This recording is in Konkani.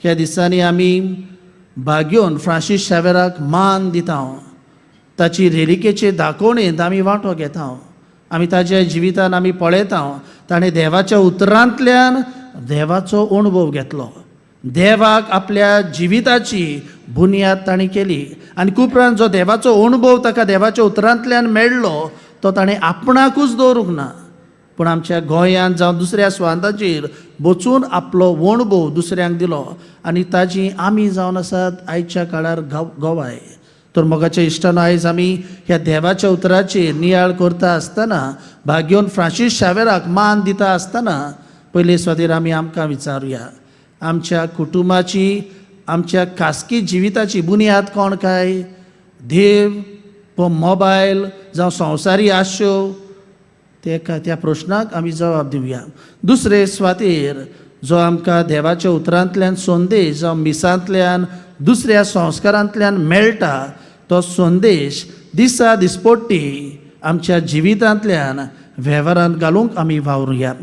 ह्या दिसांनी आमी भाग्योन फ्रांसीस शावेराक मान दिता. ताची रेलिकेचे दाखोवणेंत आमी वांटो घेता. आमी ताच्या जिवितान आमी पळयता ताणें देवाच्या उतरांतल्यान देवाचो अणभव घेतलो. देवाक आपल्या जिविताची बुनयाद ताणें केली आनी उपरांत जो देवाचो अणभव ताका देवाच्या उतरांतल्यान मेळ्ळो तो ताणें आपणाकूच दवरूंक ना, पूण आमच्या गोंयांत जावं दुसऱ्या सुवातांचेर बसून आपलो अणभव दुसऱ्यांक दिलो आनी ताजी आमी जावन आसात आयच्या काळार गोवाय. तर मोगाच्या इश्टानो, आयज आमी ह्या देवाच्या उतराचेर नियाळ करता आसतना भाग्योन फ्रांसीस शावेराक मान दिता आसतना पयले सुवातेर आमी आमकां विचारुया, आमच्या कुटुंबाची, आमच्या खासगी जिविताची बुनयाद कोण काय? देव व मोबायल जावं संवसारी आशो? त्या प्रश्नाक आमी जवाब दिवया. दुसरे सुवातेर जो आमकां देवाच्या उतरांतल्यान संदेश जावं मिसांतल्यान दुसऱ्या संस्कारांतल्यान मेळटा तो संदेश दिसा दिसपट्टी आमच्या जिवितांतल्यान वेव्हारांत घालूंक आमी वावरुया.